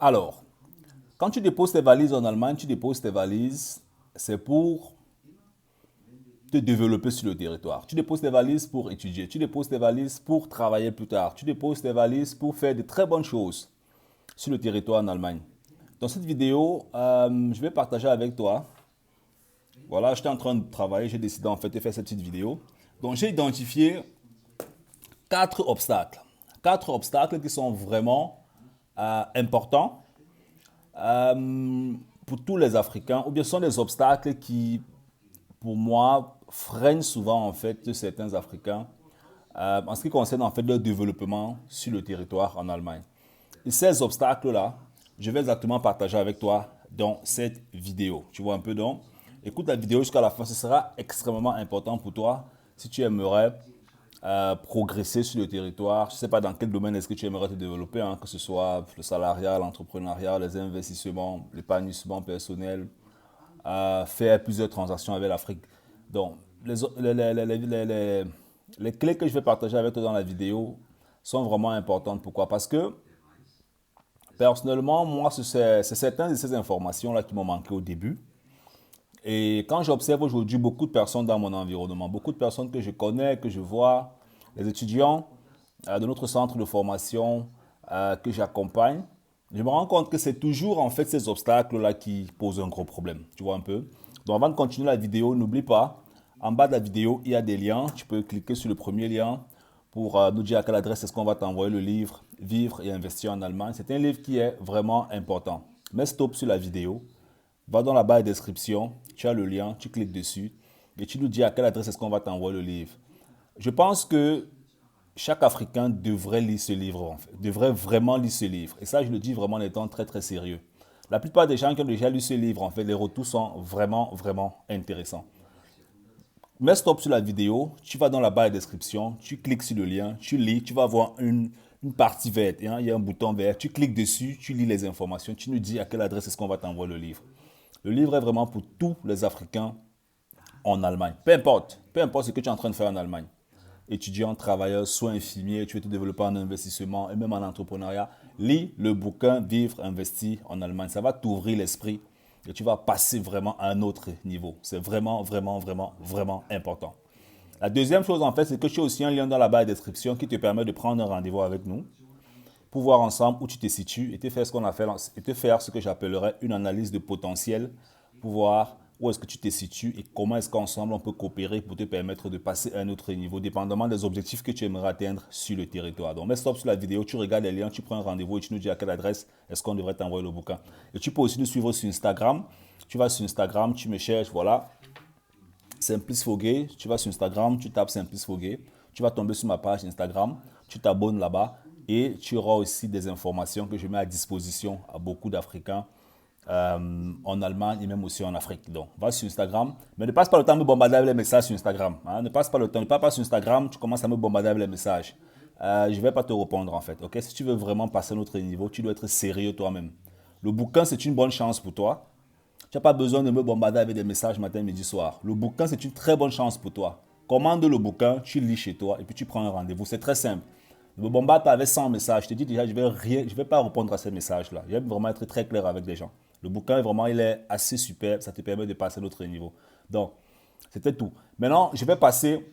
Alors, quand tu déposes tes valises en Allemagne, tu déposes tes valises, c'est pour te développer sur le territoire. Tu déposes tes valises pour étudier, tu déposes tes valises pour travailler plus tard, tu déposes tes valises pour faire de très bonnes choses sur le territoire en Allemagne. Dans cette vidéo, je vais partager avec toi. Voilà, j'étais en train de travailler, j'ai décidé en fait de faire cette petite vidéo. Donc j'ai identifié quatre obstacles. Quatre obstacles qui sont vraiment importants pour tous les Africains, ou bien ce sont des obstacles qui, pour moi, freinent souvent en fait certains Africains en ce qui concerne en fait leur développement sur le territoire en Allemagne. Et ces obstacles-là, je vais exactement partager avec toi dans cette vidéo. Tu vois un peu donc? Écoute la vidéo jusqu'à la fin, ce sera extrêmement important pour toi si tu aimerais progresser sur le territoire. Je ne sais pas dans quel domaine est-ce que tu aimerais te développer, hein, que ce soit le salariat, l'entrepreneuriat, les investissements, l'épanouissement personnel, faire plusieurs transactions avec l'Afrique. Donc, les clés que je vais partager avec toi dans la vidéo sont vraiment importantes. Pourquoi? Parce que personnellement, moi, c'est certaines de ces informations-là qui m'ont manqué au début. Et quand j'observe aujourd'hui beaucoup de personnes dans mon environnement, beaucoup de personnes que je connais, que je vois, les étudiants de notre centre de formation que j'accompagne, je me rends compte que c'est toujours en fait ces obstacles-là qui posent un gros problème. Tu vois un peu? Donc avant de continuer la vidéo, n'oublie pas, en bas de la vidéo, il y a des liens. Tu peux cliquer sur le premier lien pour nous dire à quelle adresse est-ce qu'on va t'envoyer le livre Vivre et investir en Allemagne. C'est un livre qui est vraiment important. Mets stop sur la vidéo. Va dans la barre de description, tu as le lien, tu cliques dessus et tu nous dis à quelle adresse est-ce qu'on va t'envoyer le livre. Je pense que chaque Africain devrait lire ce livre, en fait, devrait vraiment lire ce livre. Et ça, je le dis vraiment en étant très très sérieux. La plupart des gens qui ont déjà lu ce livre, en fait, les retours sont vraiment vraiment intéressants. Mets stop sur la vidéo, tu vas dans la barre de description, tu cliques sur le lien, tu lis, tu vas voir une partie verte, hein, il y a un bouton vert, tu cliques dessus, tu lis les informations, tu nous dis à quelle adresse est-ce qu'on va t'envoyer le livre. Le livre est vraiment pour tous les Africains en Allemagne. Peu importe ce que tu es en train de faire en Allemagne. Étudiant, travailleur, soit infirmier, tu veux te développer en investissement et même en entrepreneuriat. Lis le bouquin Vivre, investir en Allemagne. Ça va t'ouvrir l'esprit et tu vas passer vraiment à un autre niveau. C'est vraiment, vraiment, vraiment, vraiment important. La deuxième chose, en fait, c'est que tu as aussi un lien dans la barre de description qui te permet de prendre un rendez-vous avec nous pour voir ensemble où tu te situes et te faire ce qu'on appelle, et te faire ce que j'appellerais une analyse de potentiel pour voir où est-ce que tu te situes et comment est-ce qu'ensemble on peut coopérer pour te permettre de passer à un autre niveau, dépendamment des objectifs que tu aimerais atteindre sur le territoire. Donc, mets stop sur la vidéo, tu regardes les liens, tu prends un rendez-vous et tu nous dis à quelle adresse est-ce qu'on devrait t'envoyer le bouquin. Et tu peux aussi nous suivre sur Instagram. Tu vas sur Instagram, tu me cherches, voilà, Simplice Foguet, tu vas sur Instagram, tu tapes Simplice Foguet, tu vas tomber sur ma page Instagram, tu t'abonnes là-bas et tu auras aussi des informations que je mets à disposition à beaucoup d'Africains en Allemagne et même aussi en Afrique. Donc, va sur Instagram, mais ne passe pas le temps à me bombarder avec les messages sur Instagram. Hein. Ne passe pas le temps, ne passe pas sur Instagram, tu commences à me bombarder avec les messages. Je ne vais pas te répondre en fait. Ok? Si tu veux vraiment passer à notre niveau, tu dois être sérieux toi-même. Le bouquin, c'est une bonne chance pour toi. Tu n'as pas besoin de me bombarder avec des messages matin, midi, soir. Le bouquin, c'est une très bonne chance pour toi. Commande le bouquin, tu lis chez toi et puis tu prends un rendez-vous. C'est très simple. Ne me bombarde pas avec 100 messages. Je te dis déjà, je vais pas répondre à ces messages-là. J'aime vraiment être très clair avec les gens. Le bouquin, vraiment, il est assez super. Ça te permet de passer à l'autre niveau. Donc, c'était tout. Maintenant, je vais passer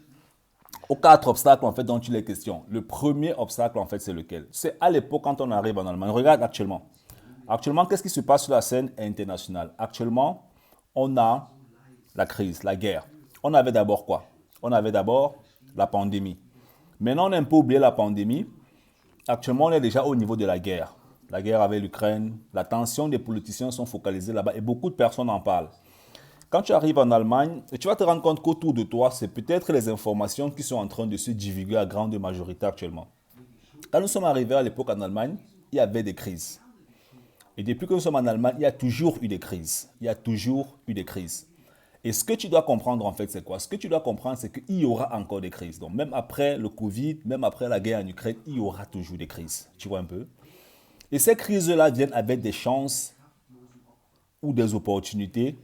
aux quatre obstacles en fait dont il est question. Le premier obstacle en fait, c'est lequel? C'est à l'époque quand on arrive en Allemagne. Regarde actuellement. Actuellement, qu'est-ce qui se passe sur la scène internationale? Actuellement, on a la crise, la guerre. On avait d'abord quoi? On avait d'abord la pandémie. Maintenant, on a un peu oublié la pandémie. Actuellement, on est déjà au niveau de la guerre. La guerre avec l'Ukraine, la tension des politiciens sont focalisées là-bas et beaucoup de personnes en parlent. Quand tu arrives en Allemagne, tu vas te rendre compte qu'autour de toi, c'est peut-être les informations qui sont en train de se divulguer à grande majorité actuellement. Quand nous sommes arrivés à l'époque en Allemagne, il y avait des crises. Et depuis que nous sommes en Allemagne, il y a toujours eu des crises. Il y a toujours eu des crises. Et ce que tu dois comprendre, en fait, c'est quoi? Ce que tu dois comprendre, c'est qu'il y aura encore des crises. Donc, même après le Covid, même après la guerre en Ukraine, il y aura toujours des crises. Tu vois un peu? Et ces crises-là viennent avec des chances ou des opportunités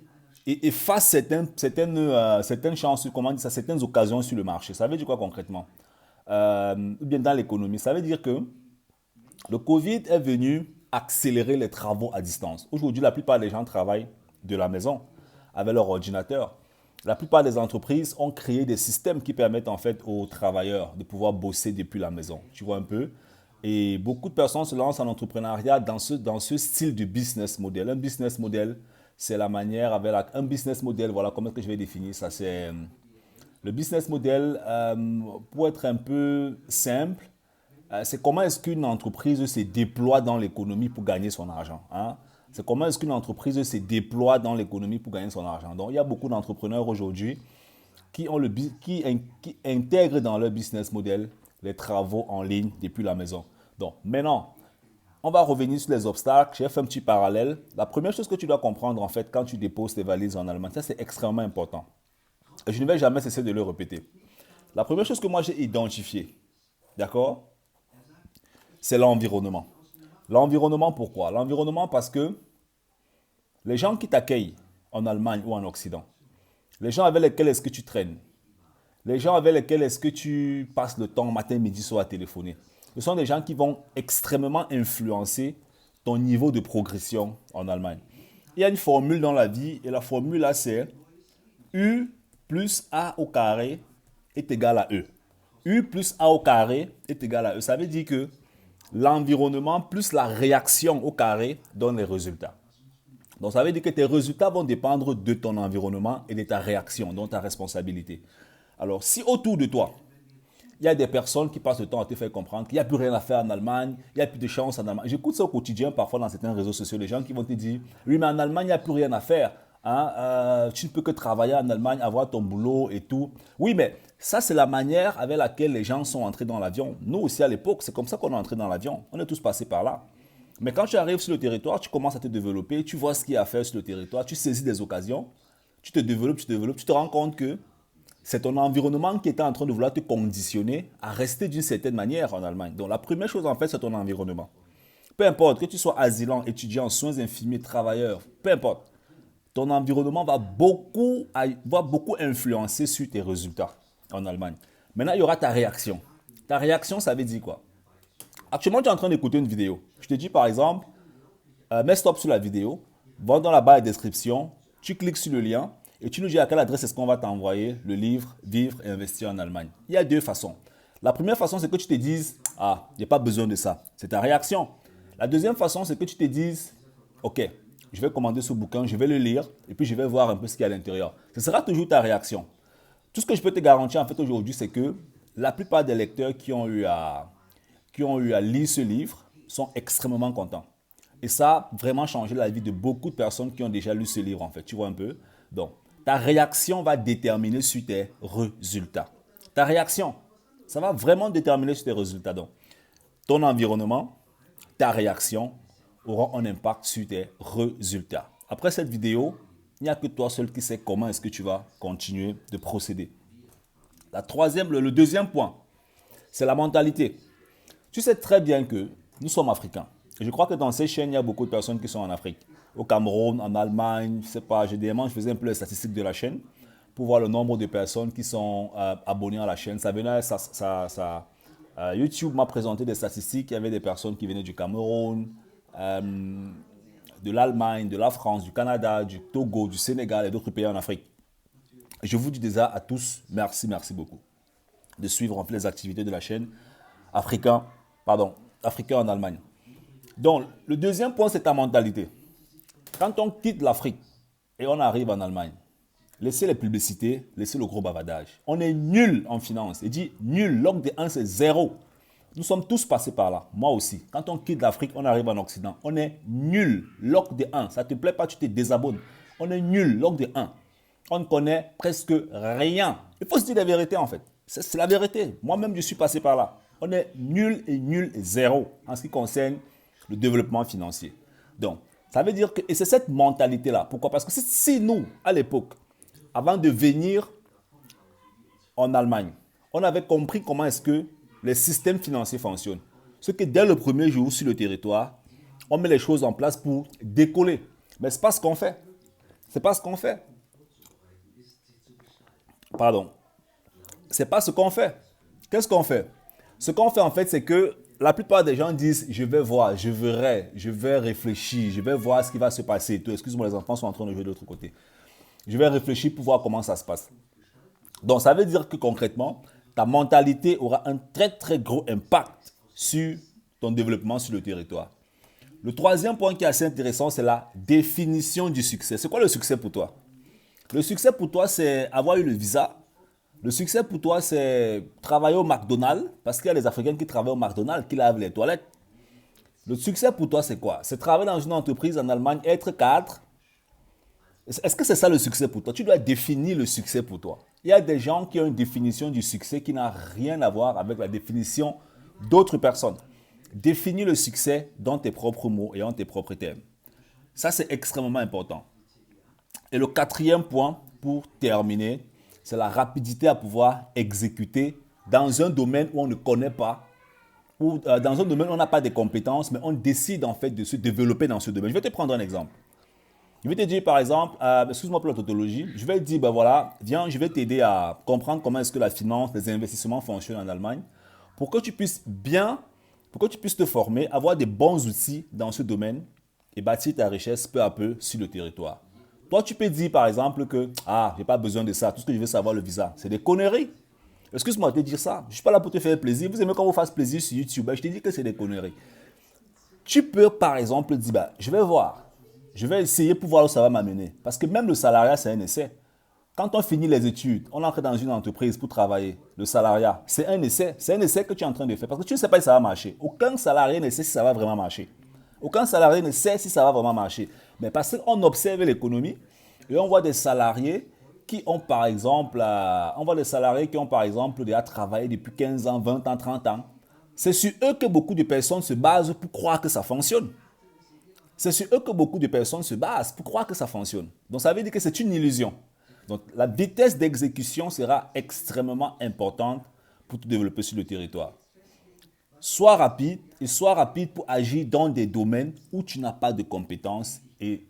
et effacent certaines chances, comment dire ça, certaines occasions sur le marché. Ça veut dire quoi concrètement? Ou bien dans l'économie. Ça veut dire que le Covid est venu accélérer les travaux à distance. Aujourd'hui, la plupart des gens travaillent de la maison avec leur ordinateur. La plupart des entreprises ont créé des systèmes qui permettent en fait aux travailleurs de pouvoir bosser depuis la maison. Tu vois un peu? Et beaucoup de personnes se lancent en entrepreneuriat dans ce style de business model. Un business model, c'est la manière avec un business model, voilà comment est-ce que je vais définir ça. C'est le business model, pour être un peu simple, c'est comment est-ce qu'une entreprise se déploie dans l'économie pour gagner son argent. Hein? C'est comment est-ce qu'une entreprise se déploie dans l'économie pour gagner son argent. Donc, il y a beaucoup d'entrepreneurs aujourd'hui qui intègrent dans leur business model les travaux en ligne depuis la maison. Donc, maintenant, on va revenir sur les obstacles. J'ai fait un petit parallèle. La première chose que tu dois comprendre, en fait, quand tu déposes tes valises en Allemagne, ça, c'est extrêmement important. Et je ne vais jamais cesser de le répéter. La première chose que moi, j'ai identifiée, d'accord, c'est l'environnement. L'environnement, pourquoi? L'environnement parce que les gens qui t'accueillent en Allemagne ou en Occident, les gens avec lesquels est-ce que tu traînes, les gens avec lesquels est-ce que tu passes le temps matin, midi, soir à téléphoner, ce sont des gens qui vont extrêmement influencer ton niveau de progression en Allemagne. Il y a une formule dans la vie et la formule là c'est U plus A au carré est égal à E. U plus A au carré est égal à E. Ça veut dire que l'environnement plus la réaction au carré donne les résultats. Donc ça veut dire que tes résultats vont dépendre de ton environnement et de ta réaction, donc ta responsabilité. Alors si autour de toi, il y a des personnes qui passent le temps à te faire comprendre qu'il n'y a plus rien à faire en Allemagne, il n'y a plus de chance en Allemagne. J'écoute ça au quotidien parfois dans certains réseaux sociaux, les gens qui vont te dire, oui mais en Allemagne il n'y a plus rien à faire. Hein, tu ne peux que travailler en Allemagne, avoir ton boulot et tout. Oui mais ça c'est la manière avec laquelle les gens sont entrés dans l'avion. Nous aussi à l'époque, c'est comme ça qu'on est entré dans l'avion. On est tous passés par là. Mais quand tu arrives sur le territoire, tu commences à te développer, tu vois ce qu'il y a à faire sur le territoire, tu saisis des occasions, tu te développes, tu te rends compte que c'est ton environnement qui est en train de vouloir te conditionner à rester d'une certaine manière en Allemagne. Donc la première chose en fait, c'est ton environnement. Peu importe que tu sois asylant, étudiant, soins infirmiers, travailleur, peu importe, ton environnement va beaucoup influencer sur tes résultats en Allemagne. Maintenant, il y aura ta réaction. Ta réaction, ça veut dire quoi? Actuellement, tu es en train d'écouter une vidéo. Je te dis par exemple, mets stop sur la vidéo, va dans la barre de description, tu cliques sur le lien et tu nous dis à quelle adresse est-ce qu'on va t'envoyer le livre Vivre et investir en Allemagne. Il y a deux façons. La première façon, c'est que tu te dises, ah, il n'y a pas besoin de ça. C'est ta réaction. La deuxième façon, c'est que tu te dises, ok, je vais commander ce bouquin, je vais le lire et puis je vais voir un peu ce qu'il y a à l'intérieur. Ce sera toujours ta réaction. Tout ce que je peux te garantir en fait aujourd'hui, c'est que la plupart des lecteurs qui ont eu à lire ce livre sont extrêmement contents. Et ça a vraiment changé la vie de beaucoup de personnes qui ont déjà lu ce livre en fait. Tu vois un peu? Donc, ta réaction va déterminer sur tes résultats. Ta réaction, ça va vraiment déterminer sur tes résultats. Donc, ton environnement, ta réaction auront un impact sur tes résultats. Après cette vidéo, il n'y a que toi seul qui sais comment est-ce que tu vas continuer de procéder. Le deuxième point, c'est la mentalité. Tu sais très bien que nous sommes africains. Et je crois que dans ces chaînes, il y a beaucoup de personnes qui sont en Afrique. Au Cameroun, en Allemagne, je ne sais pas, je faisais un peu les statistiques de la chaîne pour voir le nombre de personnes qui sont abonnées à la chaîne. YouTube m'a présenté des statistiques. Il y avait des personnes qui venaient du Cameroun, de l'Allemagne, de la France, du Canada, du Togo, du Sénégal et d'autres pays en Afrique. Je vous dis déjà à tous, merci beaucoup de suivre en fait les activités de la chaîne Africain en Allemagne. Donc, le deuxième point, c'est ta mentalité. Quand on quitte l'Afrique et on arrive en Allemagne, laissez les publicités, laissez le gros bavardage. On est nul en finance. Il dit nul, log de 1 c'est 0. Nous sommes tous passés par là, moi aussi. Quand on quitte l'Afrique, on arrive en Occident. On est nul, log de 1. Ça ne te plaît pas, tu te désabonnes. On est nul, log de 1. On ne connaît presque rien. Il faut se dire la vérité en fait. C'est la vérité. Moi-même, je suis passé par là. On est nul et zéro en ce qui concerne le développement financier. Donc, ça veut dire que, et c'est cette mentalité-là. Pourquoi? Parce que si nous, à l'époque, avant de venir en Allemagne, on avait compris comment est-ce que les systèmes financiers fonctionnent. Ce que dès le premier jour sur le territoire, on met les choses en place pour décoller. Mais ce n'est pas ce qu'on fait. C'est pas ce qu'on fait. Pardon. C'est pas ce qu'on fait. Qu'est-ce qu'on fait? Ce qu'on fait en fait, c'est que la plupart des gens disent, je vais voir, je verrai, je vais réfléchir, je vais voir ce qui va se passer et tout. Excuse-moi, les enfants sont en train de jouer de l'autre côté. Je vais réfléchir pour voir comment ça se passe. Donc, ça veut dire que concrètement, ta mentalité aura un très, très gros impact sur ton développement sur le territoire. Le troisième point qui est assez intéressant, c'est la définition du succès. C'est quoi le succès pour toi? Le succès pour toi, c'est avoir eu le visa. Le succès pour toi, c'est travailler au McDonald's, parce qu'il y a des Africains qui travaillent au McDonald's, qui lavent les toilettes. Le succès pour toi, c'est quoi? C'est travailler dans une entreprise en Allemagne, être cadre. Est-ce que c'est ça le succès pour toi? Tu dois définir le succès pour toi. Il y a des gens qui ont une définition du succès qui n'a rien à voir avec la définition d'autres personnes. Définis le succès dans tes propres mots et en tes propres termes. Ça, c'est extrêmement important. Et le quatrième point, pour terminer, c'est la rapidité à pouvoir exécuter dans un domaine où on ne connaît pas, ou dans un domaine où on n'a pas de compétences, mais on décide en fait de se développer dans ce domaine. Je vais te prendre un exemple. Je vais te dire par exemple, excuse-moi pour la tautologie, je vais te dire, ben voilà, viens, je vais t'aider à comprendre comment est-ce que la finance, les investissements fonctionnent en Allemagne, pour que tu puisses te former, avoir des bons outils dans ce domaine et bâtir ta richesse peu à peu sur le territoire. Toi, tu peux dire par exemple que, je n'ai pas besoin de ça, tout ce que je veux savoir le visa, c'est des conneries. Excuse-moi de te dire ça, je ne suis pas là pour te faire plaisir, vous aimez qu'on vous fasse plaisir sur YouTube, je te dis que c'est des conneries. Tu peux par exemple dire, je vais voir. Je vais essayer pour voir où ça va m'amener. Parce que même le salariat, c'est un essai. Quand on finit les études, on entre dans une entreprise pour travailler. Le salariat, c'est un essai. C'est un essai que tu es en train de faire. Parce que tu ne sais pas si ça va marcher. Aucun salarié ne sait si ça va vraiment marcher. Aucun salarié ne sait si ça va vraiment marcher. Mais parce qu'on observe l'économie et on voit des salariés qui ont par exemple, déjà travaillé depuis 15 ans, 20 ans, 30 ans. C'est sur eux que beaucoup de personnes se basent pour croire que ça fonctionne. C'est sur eux que beaucoup de personnes se basent pour croire que ça fonctionne. Donc ça veut dire que c'est une illusion. Donc la vitesse d'exécution sera extrêmement importante pour te développer sur le territoire. Sois rapide pour agir dans des domaines où tu n'as pas de compétences et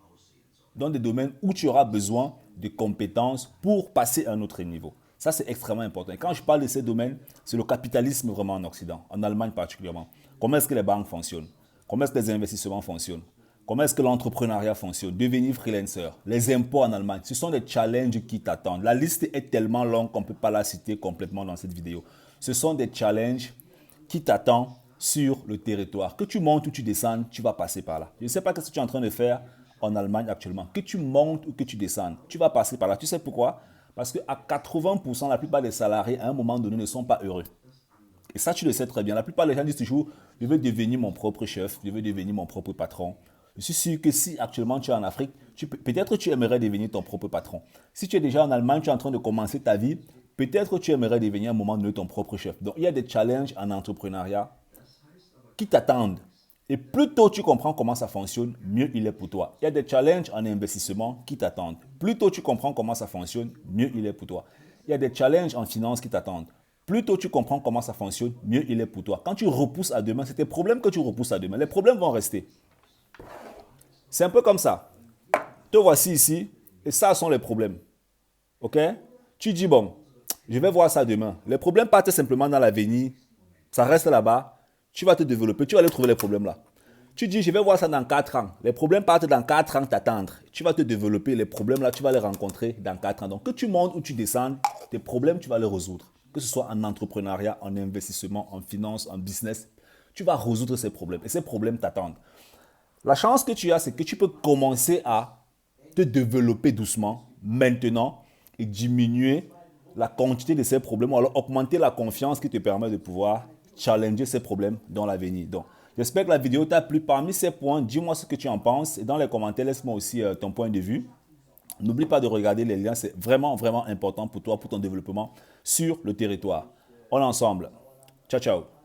dans des domaines où tu auras besoin de compétences pour passer à un autre niveau. Ça, c'est extrêmement important. Et quand je parle de ces domaines, c'est le capitalisme vraiment en Occident, en Allemagne particulièrement. Comment est-ce que les banques fonctionnent? Comment est-ce que les investissements fonctionnent? Comment est-ce que l'entrepreneuriat fonctionne? Devenir freelancer, les impôts en Allemagne, ce sont des challenges qui t'attendent. La liste est tellement longue qu'on ne peut pas la citer complètement dans cette vidéo. Ce sont des challenges qui t'attendent sur le territoire. Que tu montes ou tu descendes, tu vas passer par là. Je ne sais pas ce que tu es en train de faire en Allemagne actuellement. Que tu montes ou que tu descendes, tu vas passer par là. Tu sais pourquoi? Parce qu'à 80%, la plupart des salariés, à un moment donné, ne sont pas heureux. Et ça, tu le sais très bien. La plupart des gens disent toujours, je veux devenir mon propre chef, je veux devenir mon propre patron. Je suis sûr que si actuellement tu es en Afrique, peut-être tu aimerais devenir ton propre patron. Si tu es déjà en Allemagne, tu es en train de commencer ta vie, peut-être tu aimerais devenir à un moment donné ton propre chef. Donc il y a des challenges en entrepreneuriat qui t'attendent. Et plus tôt tu comprends comment ça fonctionne, mieux il est pour toi. Il y a des challenges en investissement qui t'attendent. Plus tôt tu comprends comment ça fonctionne, mieux il est pour toi. Il y a des challenges en finance qui t'attendent. Plus tôt tu comprends comment ça fonctionne, mieux il est pour toi. Quand tu repousses à demain, c'est tes problèmes que tu repousses à demain. Les problèmes vont rester. C'est un peu comme ça. Te voici ici et ça sont les problèmes. Ok? Tu dis, bon, je vais voir ça demain. Les problèmes partent simplement dans l'avenir. Ça reste là-bas. Tu vas te développer. Tu vas aller trouver les problèmes là. Tu dis, je vais voir ça dans 4 ans. Les problèmes partent dans 4 ans t'attendre. Tu vas te développer. Les problèmes là, tu vas les rencontrer dans 4 ans. Donc, que tu montes ou tu descendes, tes problèmes, tu vas les résoudre. Que ce soit en entrepreneuriat, en investissement, en finance, en business, tu vas résoudre ces problèmes. Et ces problèmes t'attendent. La chance que tu as, c'est que tu peux commencer à te développer doucement, maintenant, et diminuer la quantité de ces problèmes, ou alors augmenter la confiance qui te permet de pouvoir challenger ces problèmes dans l'avenir. Donc, j'espère que la vidéo t'a plu. Parmi ces points, dis-moi ce que tu en penses. Et dans les commentaires, laisse-moi aussi ton point de vue. N'oublie pas de regarder les liens. C'est vraiment, vraiment important pour toi, pour ton développement sur le territoire. On est ensemble. Ciao, ciao.